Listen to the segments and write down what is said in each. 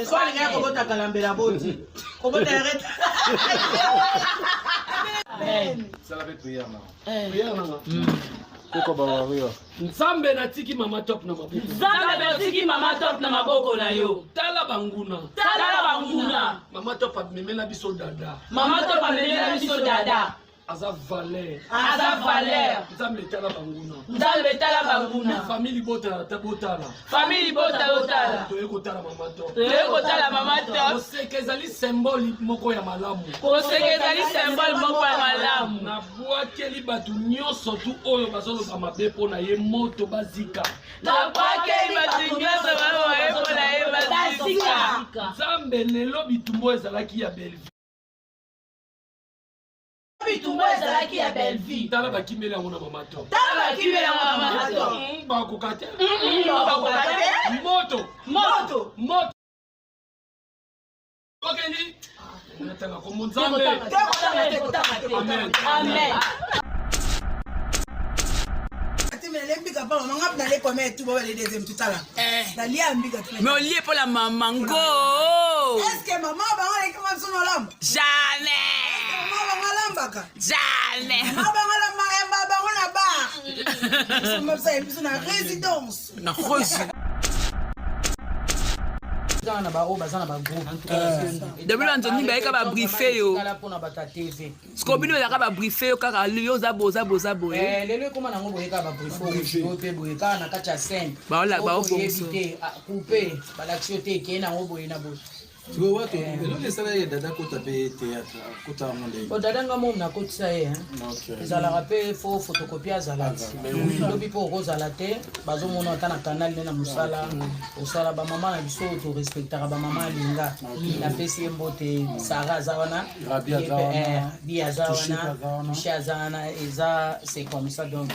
Ce soir, les gars, comment t'as calambé la beauté? Comment t'as arrêté? Ça l'avait prière, non? Prière, non? Nzambe natiki mama top na maboko. Nzambe natiki mama top na maboko na yo. Tala banguna. Tala banguna. Mama top amemela biso dada. Mama top amemela biso dada. Aza valeur. Aza valeur. Nzambe tala banguna. Nzambe tala banguna. Famille botala tabotala. Famille botala. Toyeko tala mama top. Toyeko tala mama top. Oseke ezali symbole moko ya malamu. Oseke ezali symbole moko ya malamu. Na bwakeli batu nyonso tu oyo bazoloba mabe mpona ye moto bazika. Na bwakeli batu nyonso bazoloba mabe mpona ye bazika. Nzambe lelo bitumbo ezalaki ya Belleville. Bitumbo ezalaki ya Belleville. Tala bakimeli yango na mama top. Tala bakimeli yango na mama top. Bakoka te. Bakoka te. Moto. Okeli. Natanga komo Nzambe. Amen. Amen. Mais on lit pour la maman go. Est-ce que maman va aller comme son lampe? Jamais. Jamais. Résidence. Non, reçu. Depuis l'antenne, il y a un briefé. Ce qu'on dit, il y a un briefé. Il y a un briefé. Odadanga mom na kotisa ye ezalaka pe fo photocopie azalaki lobi po kozala te bazomona ata na canal ne na mosala osala bamama na biso torespectaka bamama alinga napesi ye mbote Sara aza wana bi aza wana miche aza wana eza c'est comme ça donc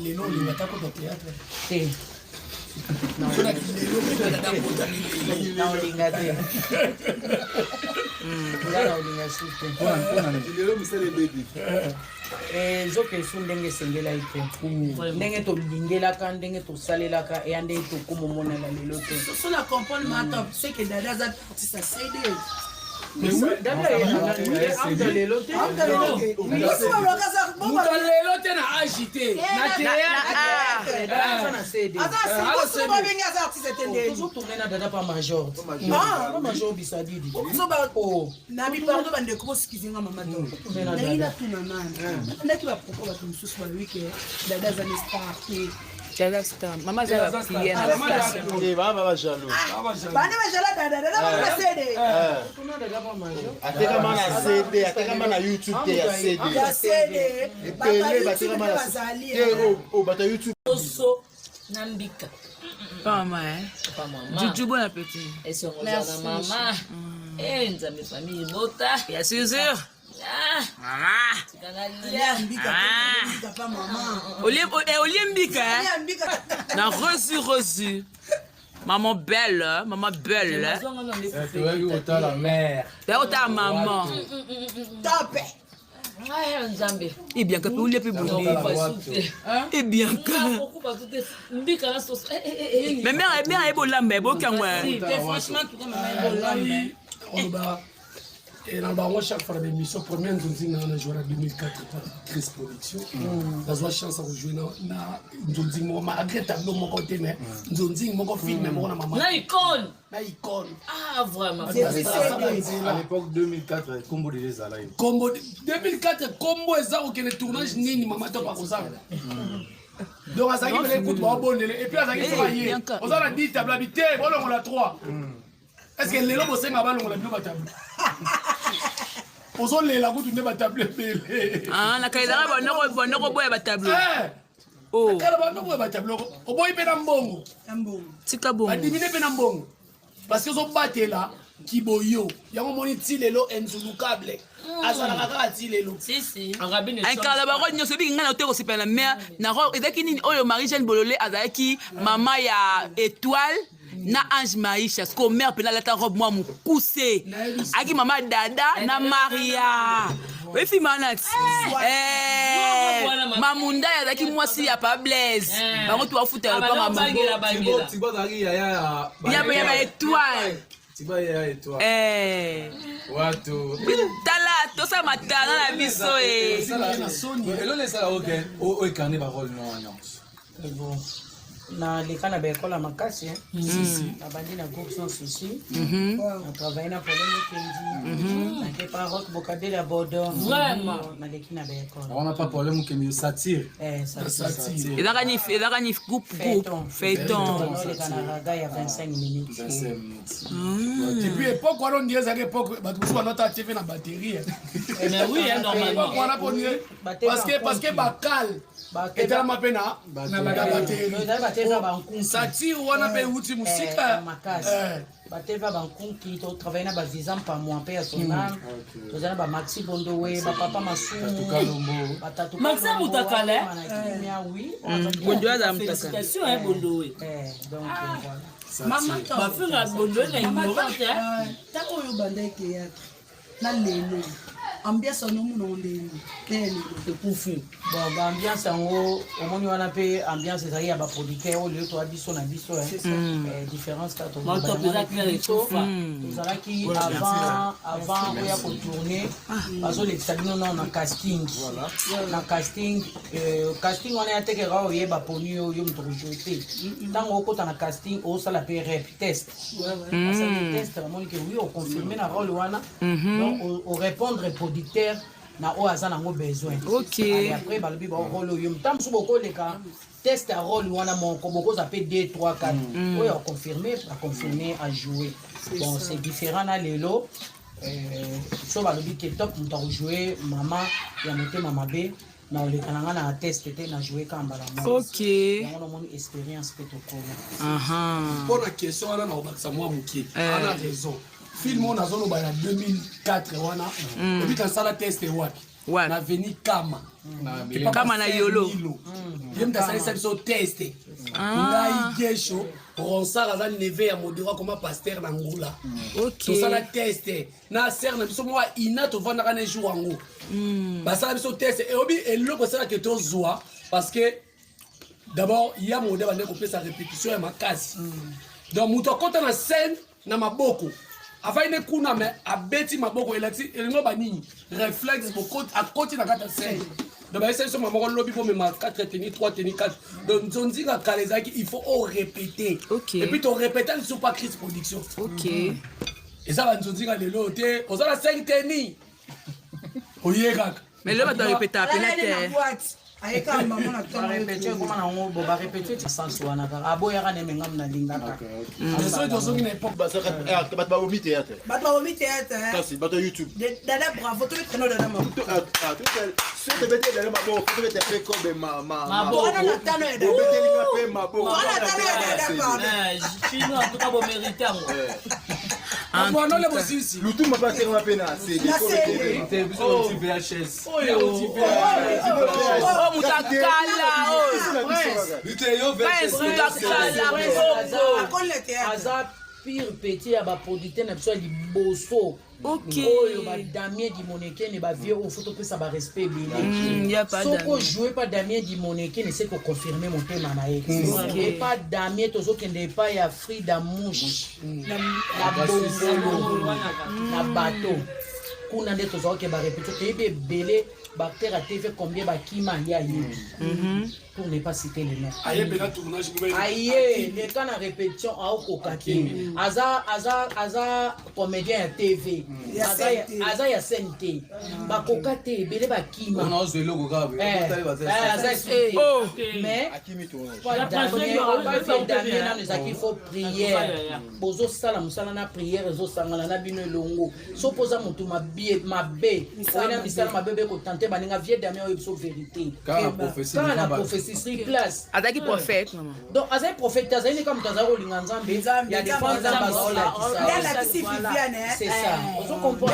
lelo olingata kota théâtre te naolinga te nga naolinga su te ezoka esu ndenge esengelai te ndenge tolingelaka ndenge tosalelaka eya nde tokomomonela lelo te sona comprendre mata c'est que dada za artiste CD lelo te na agité tourne na dada pa major major bisadidi na bipardo bandeko bosikizinga mama naila tuna nani ndaki bapropos bato mosusu balobike dada za nestar te Maman, j'ai la prière. bana bajala dada bana CD atekama na CD atekama na YouTube te ya CD epele batekama na te o bata YouTube Oso nambika. Pas maman, du bon appétit. Et sur maman. Et nzambe famille bota. Bien sûr. Maman. Olympique, hein? Non, reçu. Maman belle. La mère. Ta maman. top Et bien que vous l'avez plus et bien que. Mais mère est bonne la mère, bon et dans le chaque fois l'émission première nous disons on a joué en 2004 par Chris Production dans une chance à jouer na nous disons malgré tableau mon côté mais nous disons mon film mon maman na icône ah vraiment À l'époque 2004 combo de les alaïs combo 2004 combo eza au le tournage nini maman top akozanga donc à ça qui me écoute bon et puis à ça qui travailler on a dit table habité bon on a 3 est-ce que les lots c'est ma balle on a bien table Ozo lela kutu ne batable pele. Ah na kaidanga bonoko boya batable. Oh. Kala bonoko boya batable. Oboyi pe na mbongo. Tika bongo. Adimine pe na mbongo. Parce que zo batela kiboyo. Yango moni ti lelo enzulukable. Azala kaka ti lelo. Si. Ay kala ba ko nyoso bi ngana oteko sipela mais na ro ezaki nini oyo Marie-Jeanne Bololé azaki mama ya étoile na Ange Maïcha sko mère pena lata robe moi mukuse aki mama Dada na Maria we fi manati mamunda ya zaki mwasi ya pa Blaise bango tu afuta pa mama Tibo zaki ya ba étoile Tibo ya étoile watu tala tosa matana na biso elone sala oke o ekane ba rôle non non na lekana ba école makasi na bandi na groupe sans souci na travailler na problème kendi na ke pas rock bocadé la bordeaux vraiment na lekina ba école on n'a pas problème que mieux satire satire ezaka ni groupe feuilleton lekana raga ya 25 minutes et puis époque on dirait ça époque ba tout on a TV na batterie mais oui normalement parce que bakal et là ma pena na batterie satire wana pe uti musika bateva bankunki to travailler na ba visa pa moi pe sonam to zana ba Maxi Bondowe ba papa Masumu batatu Maxi Mutakale oui Bondowe za Mutakale question hein Bondowe donc voilà Maman ba finga Bondowe na ignorante tako yo bandeke ya na lelo ambiance no munonde lelo ekufi bon ba ambiance ngo omoni wana pe ambiance ezali ya ba producteur au lieu to abiso na biso différence ka to ba tozalaki avant oya ko tourner bazo lekisa bino na casting casting wana ya tekera oyeba poni yo mutu rejeté ntango okota na casting osala pe rep test test omoni ke oui on confirmer na rôle wana donc on répondre producteur na o aza nango besoin et après balobi ba rôle yo mutam so boko leka test à rôle wana moko boko za pe 2 3 4 oyo confirmer à jouer bon c'est différent na lelo so balobi ke top muta jouer mama ya motema mabe na olekananga na test te na jouer kamba la mama on mon expérience pe to kona pour la question wana na obakisa moi mukie ana raison film on a zone ba 2004 wana et puis quand ça la test wapi na veni kama kama na yolo yem ta sala biso test ngai gesho ronsala za neve ya modera comme pasteur na ngula to sala test na ser na biso moi ina to vanda kana jour ngo ba sala biso test et obi eloko sala que to zoa parce que d'abord il y a modèle bande couper sa répétition et makasi donc muto kota na scène na maboko avaine kuna me abeti maboko elati elingo banini réflexe boko à côté na kata scène donc ba essayer so mamoko lobby pour me 4 tenir 3 tenir 4 donc nzonzi ka kalezaki il faut répéter et puis to répéter sur pas crise production et ça va nzonzi ka lelo te ozala 5 tenir oyeka mais le va te répéter à peine ayeka maman na temps répéter comment na ngo bo ba répéter tu sens wana ka aboya kana menga mna lingaka so to so na époque basaka bat ba omi théâtre kasi bat YouTube Dada bravo to teno Dada maman c'est de bête Dada maman faut que tu fais comme ma on a tano ya Dada bête linga pe ma bo on a tano ya Dada chino akuta bo mériter ngo on a le bosisi lutu ma pas terme pe na c'est t'es besoin de VHS mutakala aza pire petit ya baproducteur na biso ya liboso oyo badamien dimonekene bavie oyo fo topesa barespect ebele soko ojoue pa damien dimonekene se koconfirme motema na ye epa damien tozokende epai ya frida mouche na bongolo na bato kuna nde tozalaki barepétition toyebi ebele bacteur à TV combien bakima ya yebi pour ne pas citer les noms aye les cas na répétition a okokaki aza comédien ya TV aza ya scène bakoka te ebele bakima on a osé le goga mais pas damien na nezaki faut prière bozo sala musala na prière zo sangana na bino elongo so poza mutu mabe oyena misala mabe ko tenter baninga vie damien oyo biso vérité quand la prophétie sur place azaki prophète maman donc azaki prophète azali comme tazaro linga nzambe ya défense bazola c'est ça ozo comprendre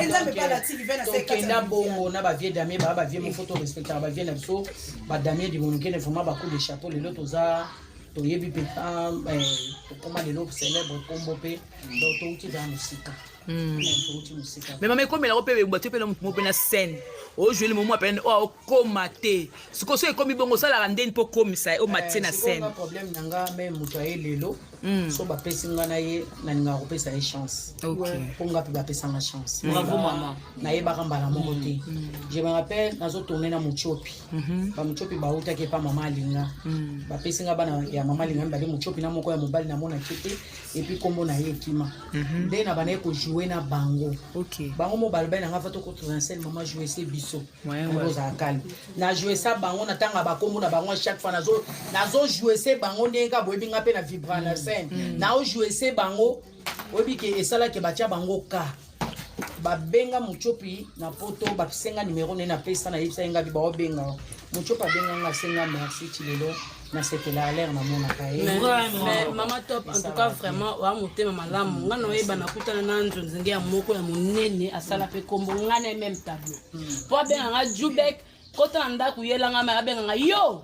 donc kenda bongo na ba vie damien ba vie mo photo respectable ba vie na biso ba damien di monike ne vraiment ba coup de chapeau le lot oza toyebi mpe tokóma lelo célèbre kombo mpe donc touti za mosika touti mosika mais mama ekomela mpe bato mpe mpe na scène ojouer le moment apene okoma te siko so ekomi bongo osalaka ndeni mpo komisa omatie na scène problème na nga me moto aye lelo so bapesi nga na ye nalingaka kopesa ye chance mpo nga mpe bapesanga chance nayebaka mbala moko te je me rappelle nazotourne na mochopi bamochopi bautaki epa mama alinga bapesi nga bana ya mama alinga mibale mochopi na moko ya mobali namonaki te epuis kombo na ye ekima nde na banaye kojoue na bango bango mobali bai nanga fa tokotourna scène mama joue se biso ozala calme na joue sa bango na ntanga bakombo na bango chaque fois nazojoue se bango ndenge ka boyebi nga mpe na vibra na scène naojoue se bango oyebi ke esalaki batia bango ka babenga mochopi na poto bapisenga numero nde napesa na yebisa ye nga bi baobenga mochopi abenganga asenga merci tilelo nasepela alere namonaka ye mais mama top en tout cas vraiment wa motema malamu nga noyeba nakutana na nzonzenge ya moko ya monene asala mpe kombo nga na même tableau mpo abenganga jubek kota na ndako yelanga ma abenganga yo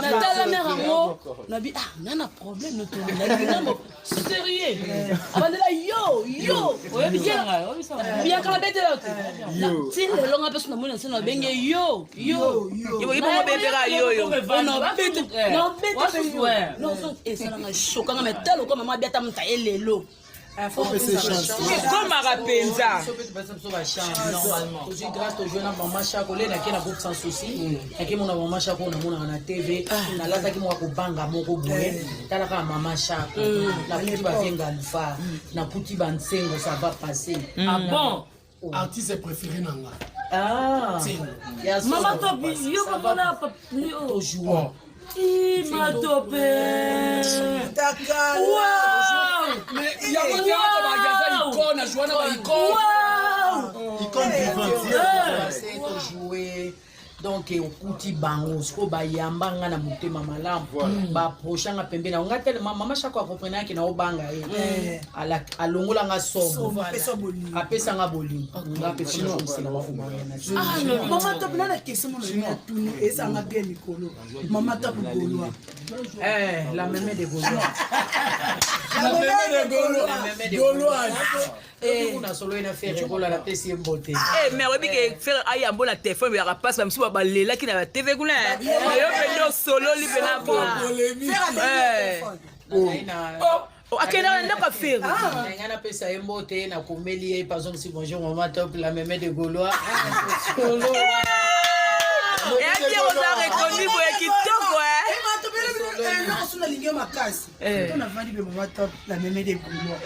natala mare yango nabi nana problème notonalinamo sérieux abandela yo biyakala betela te ti lelo nga mpe so namoni nse nabenge yo esalanga shokanga metalo kwa mama biata muta ye lelo komaka mpenza ozwi grâce tojoue na mama chako le nake na groupe sans souci nake mona mama chako namonaka na tv nalataki moka kobanga moko boye talaka mama chako naputi bavenga alfa naputi bansengo ça va passer bon artiste préféré nanga mama topi yo komona tojoue Matope. Mais il y a un icône, Joanna icône. Donc okuti bango siko bayamba nga na motema malamu baprochanga pembeni nga tellement mama chako akomprenaki na obanga ye alongola nga sobo apesanga bolingo nga pesina komsela bafumoyena mama top nana question na tunu esanga bien mikolo mama top Gaulois la mémé de Gaulois on solo ina faire kola la pesi mbote mais oyebi ke faire ayambo na téléphone ya rapase bamisusu balelaki na batv kuna yo pende solo lipe na bo akenda ndako afere nga napesa ye mbote nakomeli ye par exemple si bonjour mama top la mémé de Gaulois eyaki oza reconnu boye kitoko suna lingio makasi tona vandi be mama top la mémé de Gaulois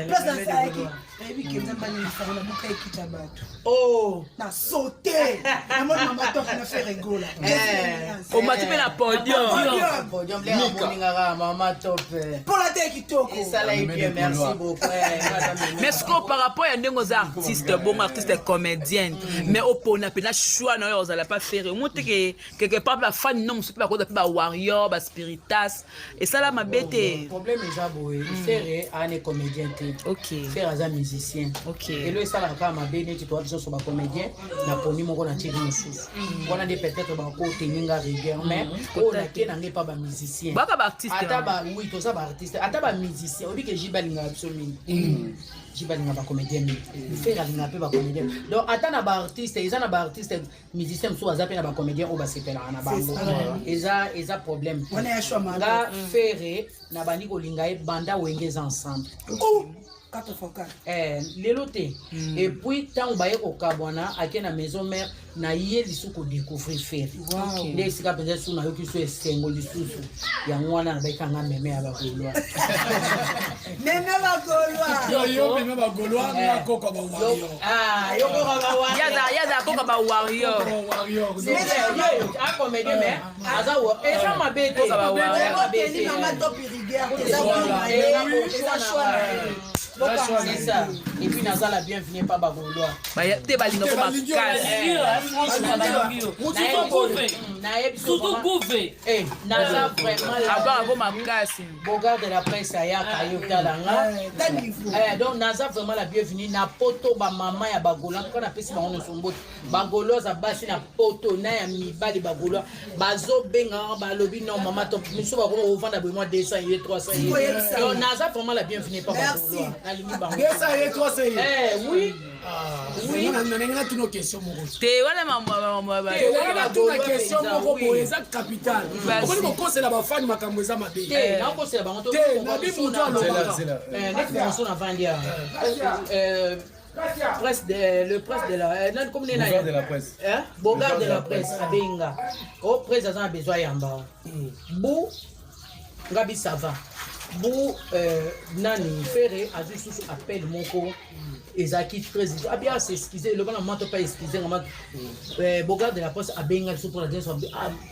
place azalaki ebi kenza mbanilisaka na buka ekita bato na sauté namoni mama top na fait rigola omati mpe na podium le amoningaka mama top mpola te kitoko esala ye bien merci beaucoup mais siko par rapport ya ndenge oza artiste bongo artiste comédienne mais opona mpe na choix na oyo ozala pas faire omo te quelque part bafani no mosusu mpe bakoza mpe bawarrior baspiritas esala mabe te problème eza boye fere ane comédien te fere aza musicien elo esalaka kaka mabe neti towa biso so bacomédien na poni moko na tieri mosusu wana nde peut-être bakoteninga rigueur mais oyo nake nange mpa bamusicien baka baartiste ata oui toza baartiste ata bamusicien oyebi ke jibe alingaka biso mingi jibe alingaka bacomédien mingi fere alingaka mpe bacomédien donc ata na baartiste eza na baartiste musicien mosusu aza mpe na bacomédien oyo basepelaka na bango eza problème nga fere na bandi kolinga ye banda wenge eza ensemble lelo te et puis ntango baye kokabwana ake na maison mère na ye lisusu kodécouvrir fere nde esika mpenza lisusu nayoki so esengo lisusu yango wana na baikanga meme ya bagaulois yaza koka bawarrior acomédie mais aza eza mabe te c'est ça et puis puis naza la bienvenue pa bagoloa te balinga ko makasi surtout couvé naza vraiment abaka ko makasi Bogarde de la presse ayaka yo talanga donc naza vraiment la bienvenue na poto ba mama ya bagola ko na pesi bango nsomboto bagolo za basi na poto na ya mibali bagolo bazo benga balobi non mama top miso ba ko vendre ba moi 200 et 300 donc naza vraiment la bienvenue pa bagolo na limi bango 200 et 300 oui oui nanenga tuno question moko te wala mama wala tuna question moko boye za capital okoli ko kosela ba fan makambo za mabe na ko sela bango to na bi muto aloba nek fonso na vandia le presse de la comme Bogard de la presse Bogard de la presse abenga au presse a besoin yamba bu ngabi ça va bu nani ferré a dit sous appel moko ezaki président a bien s'excuser le bon moment pas excuser Bogard de la presse abenga sous pour la dire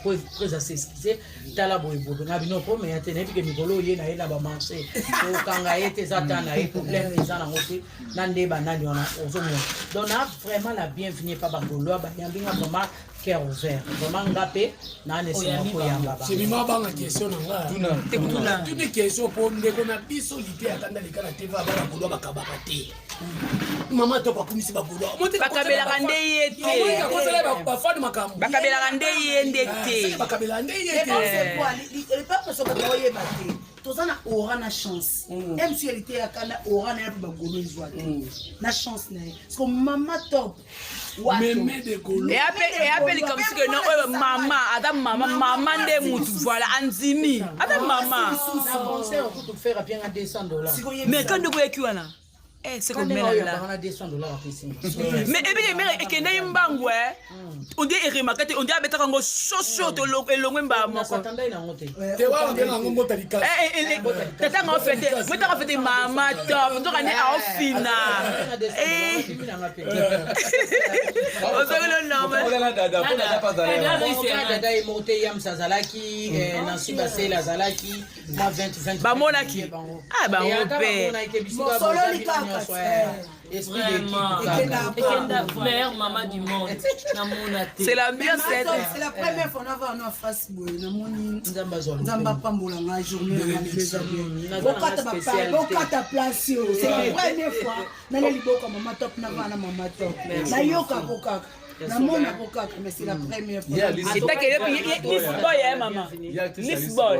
pour presse s'excuser tala boy bobo ngabi no po mais atene que mikolo ye na ela ba marché o kanga ete zatana e problème ezana ngote nande ba nani ona ozomo donc na vraiment la bienvenue pa bagolo ba yambinga vraiment cœur ouvert vraiment ngapé na nesima ko yamba ba c'est mima banga question nanga tuna toute question pour ndeko na biso lité atanda likana TV ba bagolo bakabaka te mama to bakumisi bagolo bakabelaka nde ye te bafani makambo bakabelaka nde ye nde te bakabelaka nde ye te le peuple soka toyeba te toza na aura na chance même si elle était akana aura na yapi bagolo ezwa te na chance na ye parce que mama top meme de golo et appelle comme si que non maman ada maman nde mutu voilà anzimi ada maman na concert pour te faire bien à $200 mais quand de quoi wana c'est comme là on a $200 mais et bien ekende imbangu on dit remarquer on dit abetaka ngo chocho to elongwe mba moko s'attendait na ngote te wa ngena ngo motalika tata ngo fete mama top to kani a fina ozolo normal dada e monté yam sazalaki na siba sela zalaki ma 20 ba monaki ba ngope solo lika esprit d'équipe frère maman du monde c'est la bien c'est la première fois on va en face boy na moni nzamba pambola nga journée les amis bokata place c'est la première fois na le liboka mama top na vana mama top na yoka kokaka na mona kokaka mais c'est la première fois c'est que Lisboy maman Lisboy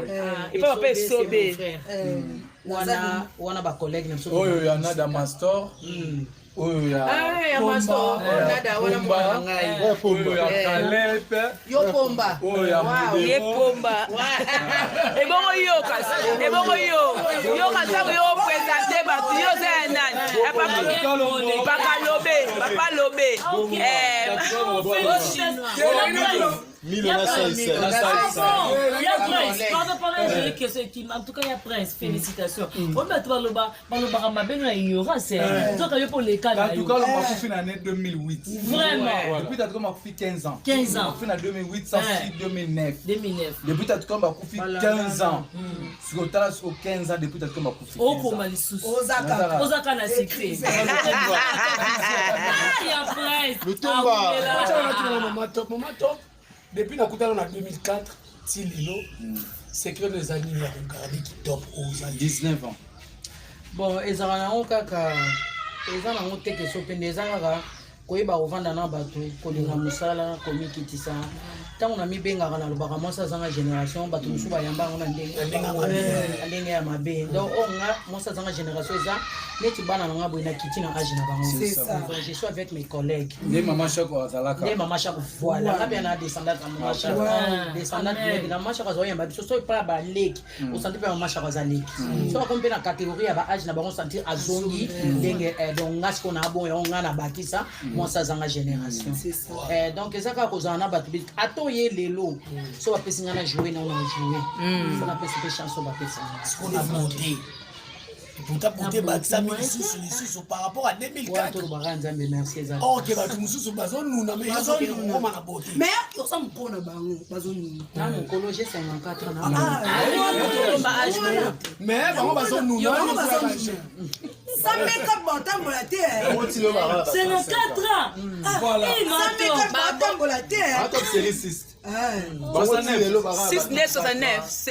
il faut pas sauver wana ba collègue na oyo ya nada mastor oyo ya mastor nada wana mwana ngai oyo ya kalepe yo pomba oyo ya ye pomba e bongo yo kasa yo présenter ba yo c'est nani papa lobe Il y a Prince. En tout cas, il y a Prince. Félicitations. On va te il y aura c'est. Pour les cas. En tout cas, on m'a fait en année 2008. Vraiment. Depuis tu as fait 15 ans. 15 ans. On a fait en 2008, ça fait 2009. 2009. Depuis tu as fait 15 ans. Sur le 15 ans depuis tu as fait 15 ans. Oh comment les sous. Osaka na secret. Il y a Prince. Le tomba. Maman top. Depuis la Koutalo en 2004, Tililo, c'est que les années à regarder qui top aux années 19 ans. Bon, ils ont un kaka, ils ont un teke sopende zanga, koyeba ovanda na bato, kolinga musala, komikitisa. Tant on a mis benga na lobaka mosa zanga génération, bato musu ba yamba na ndenge ya mabe. Donc on a mosa zanga génération ça, neti bana nga boina kiti na age na bango. C'est ça. Je suis avec mes collègues. Des maman chako azalaka. Des maman chako voilà, là bien na descendant na maman chako. Descendant de na maman chako zoya mbabi, so pas ba leki. On sentit pas maman chako azaleki. So comme na catégorie ya ba age na bango sentir azongi ndenge donc ngas ko na bon ya nga na bakisa, mosa zanga génération. Donc ezaka kozana bato ye lelo so ba pesi ngana jouer na on jouer so na pesi pe chanson ba pesi on a monté pourtant monter bakisa sous par rapport à 2004 merci ça OK ba tout sous bazon nous na mais bazon nous na beauté mais yo ça me pona bango bazon nous na mon colo j'ai 54 na mais bango bazon nous na Ça met comme batambola te. C'est le 4 ans. Voilà. Ça met comme batambola te. Attends, série 6. 6 9 69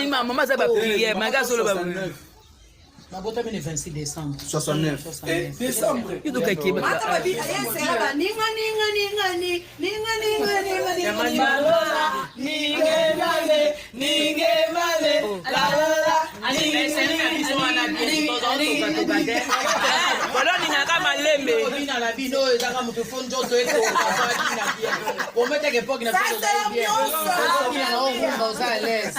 maman za ba prière manga solo ba Nabotami le 26 décembre. 69. Décembre. Il doit qu'il Ninga. Voilà ninga malembe. Bina la bino ezaka mutu fonjo to eko bina bien. Au moins que époque na bien. Bina na on dans à l'aise.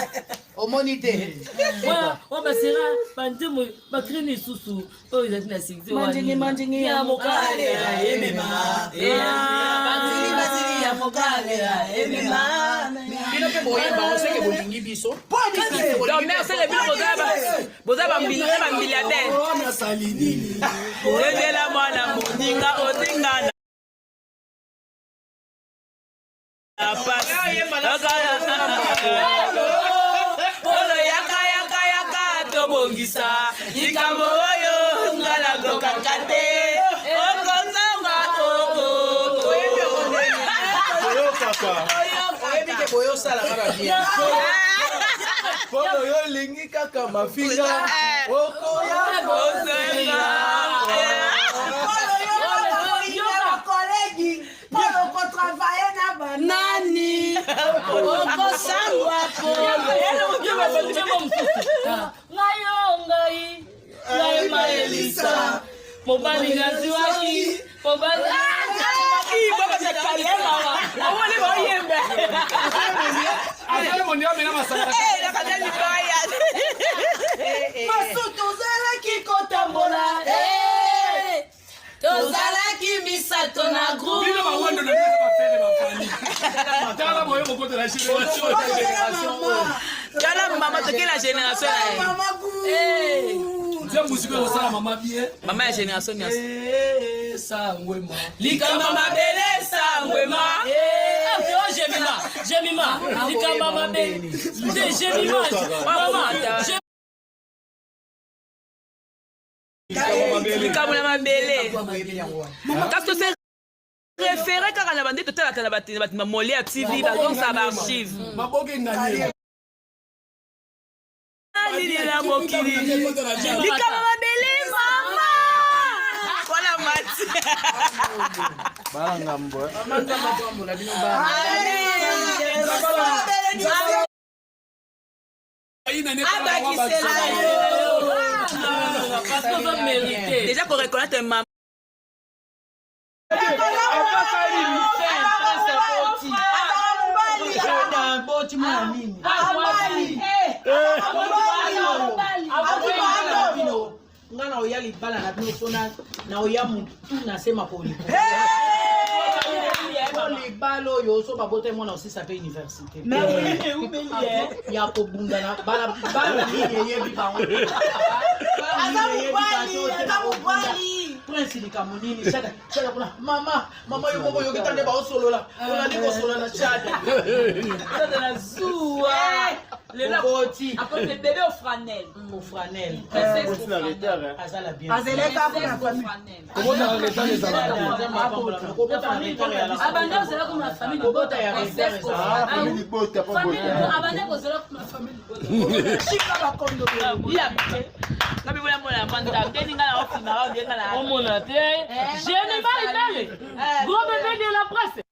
Au monité. Ouais, basera bandemo bakrini susu. Oh, ils ont la sécurité. Manjingi ya mokale emema. Manjingi ya mokale emema. Bino pe boyeba on sait que bolingi biso. Donc merci les bino bozaba milliardaire. On a salini. Ndela mwana muninga otingana. Olo yaka tobongisa ikambo oyo ngala kokakate okozanga oko Oyo kaka. Oyebi ke boyo sala kaka bien. Polo yo lingi kaka mafinga. Okoya kozanga. Nani okosangwa ngai maelisa mobali naziwaki mobali masutu ozalaki kotambola tozalaki misato na groupe Tala mama toke la génération Maman ya génération ya Sangwema. Likamba mabele sangwema. Jemima. Likamba mabele. Jemima. Mama. Likamba mabele. Parce que c'est référé kaka na bande totala tala batima molia TV bazon sa archive. Maboke ngani. Nini la mokili. Likamba mabele mama. Voilà mati. Bala mbo. Amanda matombo la bino ba. Déjà qu'on reconnaît un maman. Ngana oya libala na bino sona na oya mutu na sema poli. Libala oyo so babote mwana aussi ça peut université. Ya ko bunda na bala ni yebi ba. Prince likamunini shaka kuna mama yo kitande ba osolola ona liko solola na chade De la zoua. Le boti après le bébé au franel. au franel azala bien Abandon c'est là comme la famille de Bota ya réserve ça Famille bota pas bota. Abandon c'est là comme la famille de chika bakondo Kabi bula mwana manda ndeninga na ofina ndenga na on monate. J'ai les balles. Gros bébé de la presse.